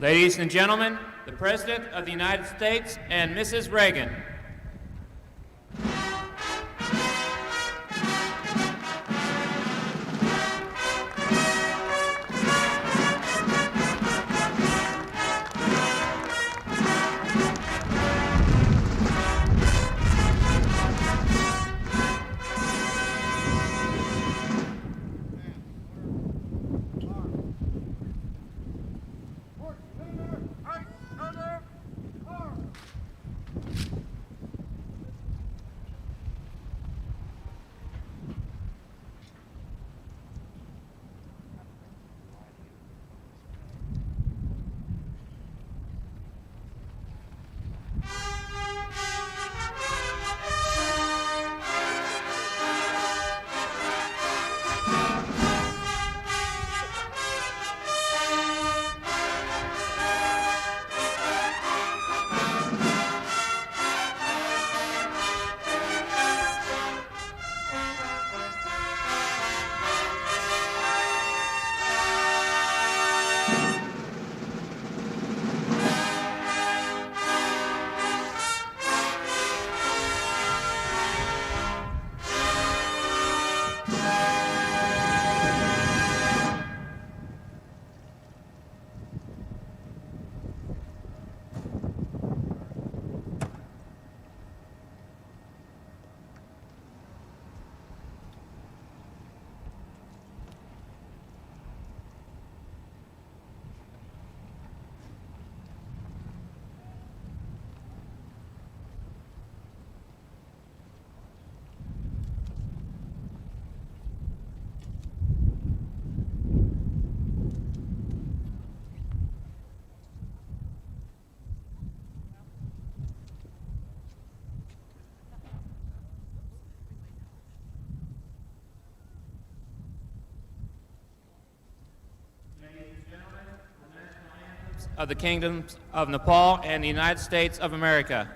Ladies and gentlemen, the President of the United States and Mrs. Reagan. Of the Kingdoms of Nepal and the United States of America.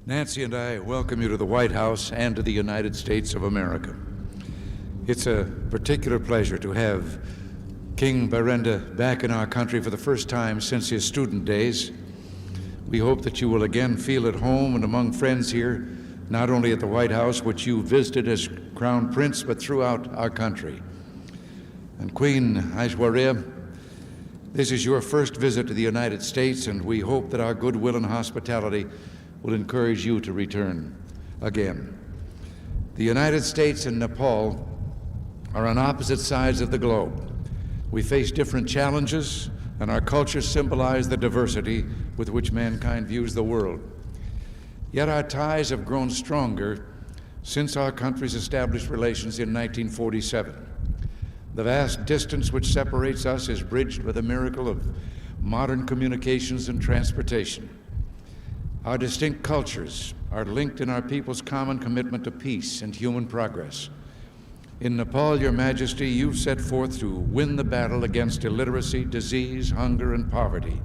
Nancy and I welcome you to the White House and to the United States of America. It's a particular pleasure to have King Birendra back in our country for the first time since his student days. We hope that you will again feel at home and among friends here, not only at the White House, which you visited as Crown Prince, but throughout our country. And Queen Aishwarya, this is your first visit to the United States, and we hope that our goodwill and hospitality will encourage you to return again. The United States and Nepal are on opposite sides of the globe. We face different challenges, and our cultures symbolize the diversity with which mankind views the world. Yet our ties have grown stronger since our countries established relations in 1947. The vast distance which separates us is bridged by the miracle of modern communications and transportation. Our distinct cultures are linked in our people's common commitment to peace and human progress. In Nepal, Your Majesty, you've set forth to win the battle against illiteracy, disease, hunger, and poverty.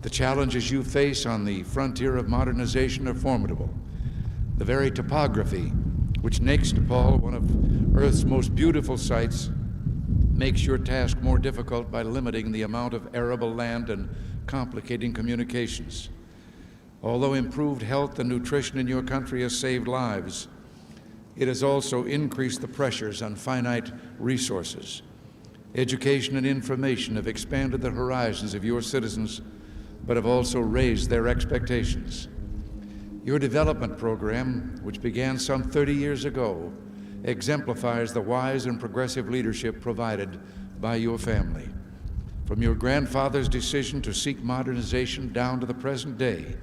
The challenges you face on the frontier of modernization are formidable. The very topography, which makes Nepal one of Earth's most beautiful sites, makes your task more difficult by limiting the amount of arable land and complicating communications. Although improved health and nutrition in your country has saved lives, it has also increased the pressures on finite resources. Education and information have expanded the horizons of your citizens, but have also raised their expectations. Your development program, which began some 30 years ago, exemplifies the wise and progressive leadership provided by your family. From your grandfather's decision to seek modernization down to the present day,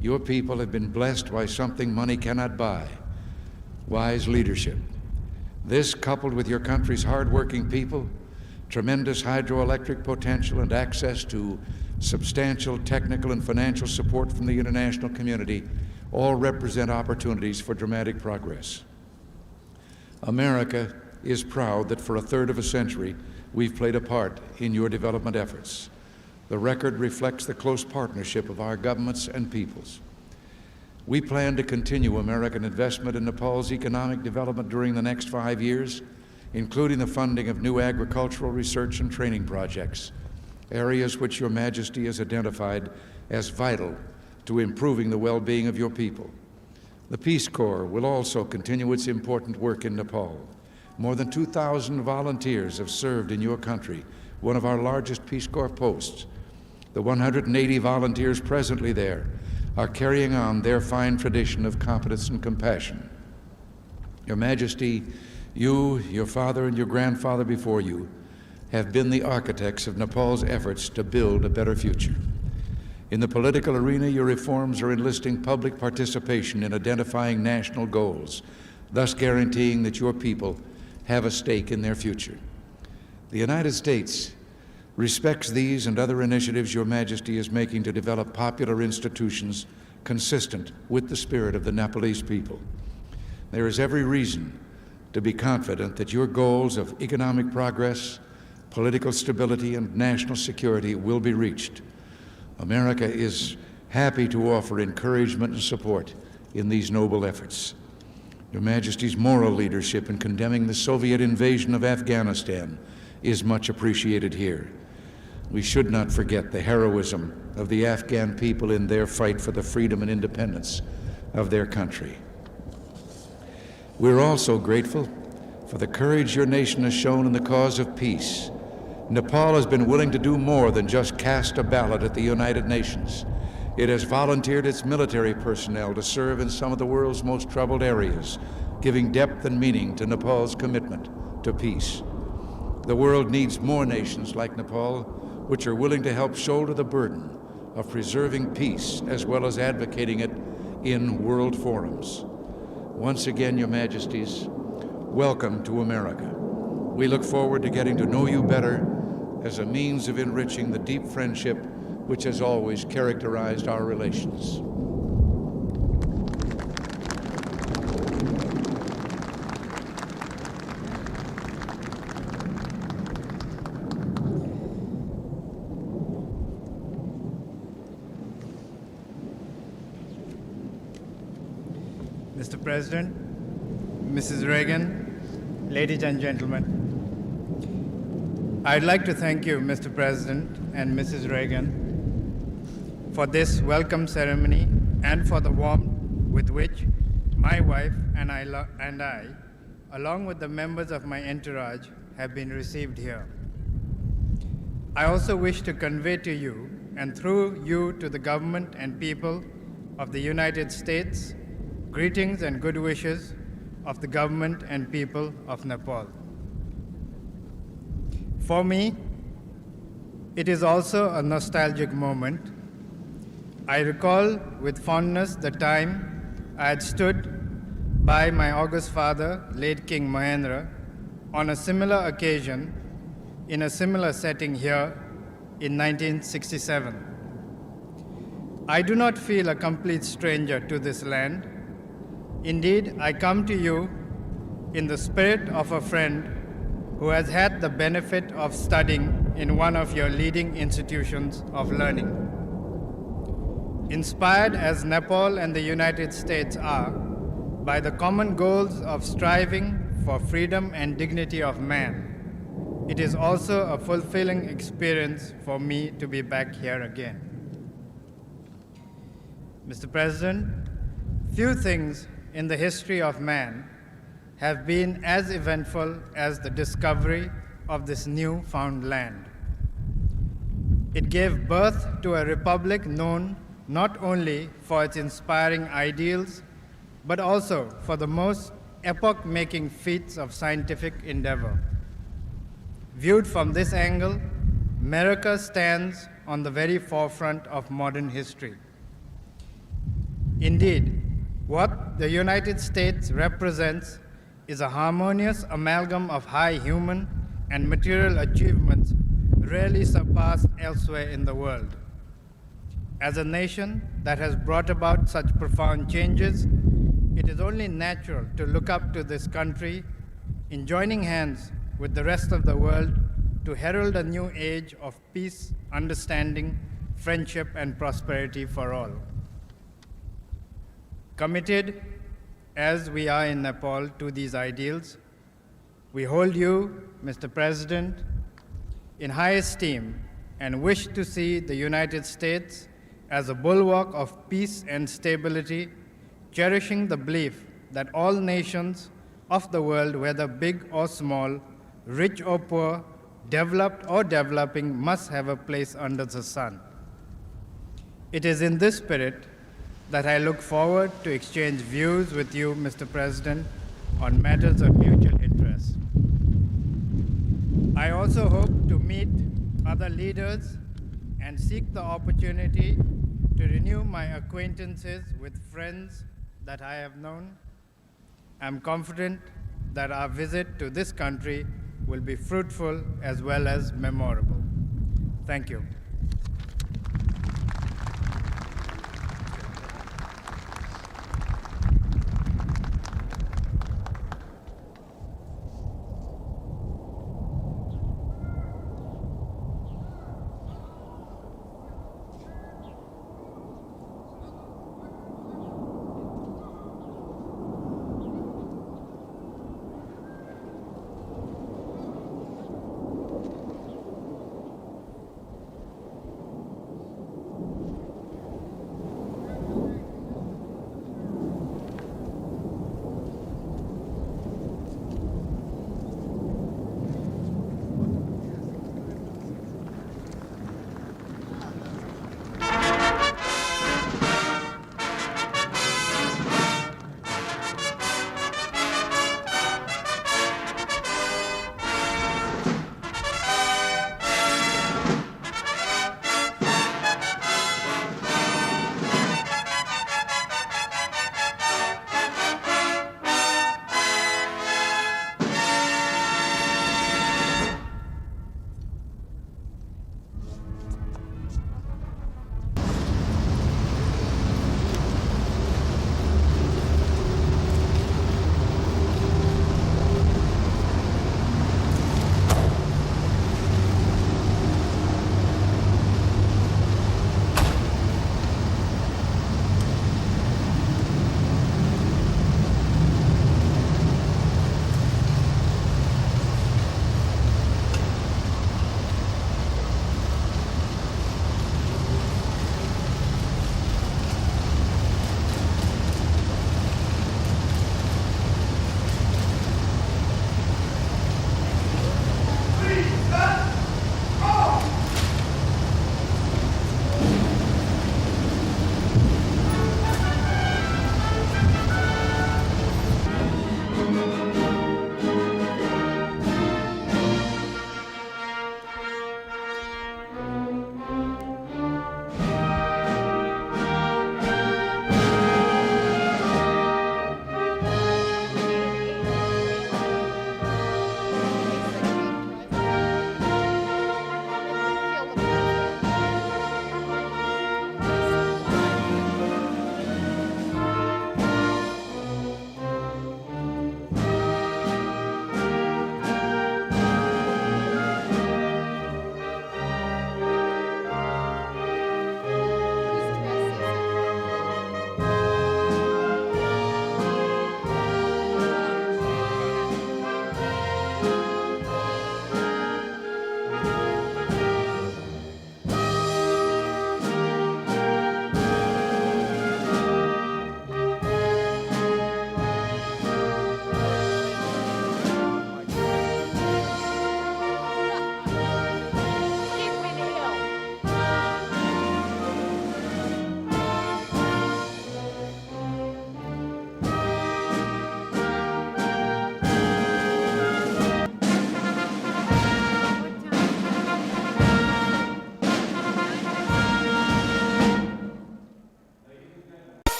your people have been blessed by something money cannot buy: wise leadership. This, coupled with your country's hardworking people, tremendous hydroelectric potential, and access to substantial technical and financial support from the international community, all represent opportunities for dramatic progress. America is proud that for a third of a century, we've played a part in your development efforts. The record reflects the close partnership of our governments and peoples. We plan to continue American investment in Nepal's economic development during the next 5 years, including the funding of new agricultural research and training projects, areas which Your Majesty has identified as vital to improving the well-being of your people. The Peace Corps will also continue its important work in Nepal. More than 2,000 volunteers have served in your country, one of our largest Peace Corps posts. The 180 volunteers presently there are carrying on their fine tradition of competence and compassion. Your Majesty, you, your father, and your grandfather before you have been the architects of Nepal's efforts to build a better future. In the political arena, your reforms are enlisting public participation in identifying national goals, thus guaranteeing that your people have a stake in their future. The United States respects these and other initiatives Your Majesty is making to develop popular institutions consistent with the spirit of the Nepalese people. There is every reason to be confident that your goals of economic progress, political stability, and national security will be reached. America is happy to offer encouragement and support in these noble efforts. Your Majesty's moral leadership in condemning the Soviet invasion of Afghanistan is much appreciated here. We should not forget the heroism of the Afghan people in their fight for the freedom and independence of their country. We're also grateful for the courage your nation has shown in the cause of peace. Nepal has been willing to do more than just cast a ballot at the United Nations. It has volunteered its military personnel to serve in some of the world's most troubled areas, giving depth and meaning to Nepal's commitment to peace. The world needs more nations like Nepal, which are willing to help shoulder the burden of preserving peace as well as advocating it in world forums. Once again, Your Majesties, welcome to America. We look forward to getting to know you better as a means of enriching the deep friendship which has always characterized our relations. Mr. President, Mrs. Reagan, ladies and gentlemen, I'd like to thank you, Mr. President and Mrs. Reagan, for this welcome ceremony and for the warmth with which my wife and I, along with the members of my entourage, have been received here. I also wish to convey to you, and through you to the government and people of the United States, greetings and good wishes of the government and people of Nepal. For me, it is also a nostalgic moment. I recall with fondness the time I had stood by my august father, late King Mahendra, on a similar occasion in a similar setting here in 1967. I do not feel a complete stranger to this land. Indeed, I come to you in the spirit of a friend who has had the benefit of studying in one of your leading institutions of learning. Inspired as Nepal and the United States are by the common goals of striving for freedom and dignity of man, it is also a fulfilling experience for me to be back here again. Mr. President, few things in the history of man have been as eventful as the discovery of this newfound land. It gave birth to a republic known not only for its inspiring ideals, but also for the most epoch-making feats of scientific endeavor. Viewed from this angle, America stands on the very forefront of modern history. Indeed, what the United States represents is a harmonious amalgam of high human and material achievements rarely surpassed elsewhere in the world. As a nation that has brought about such profound changes, it is only natural to look up to this country in joining hands with the rest of the world to herald a new age of peace, understanding, friendship, and prosperity for all. Committed as we are in Nepal to these ideals, we hold you, Mr. President, in high esteem and wish to see the United States as a bulwark of peace and stability, cherishing the belief that all nations of the world, whether big or small, rich or poor, developed or developing, must have a place under the sun. It is in this spirit that I look forward to exchange views with you, Mr. President, on matters of mutual interest. I also hope to meet other leaders and seek the opportunity to renew my acquaintances with friends that I have known. I'm confident that our visit to this country will be fruitful as well as memorable. Thank you.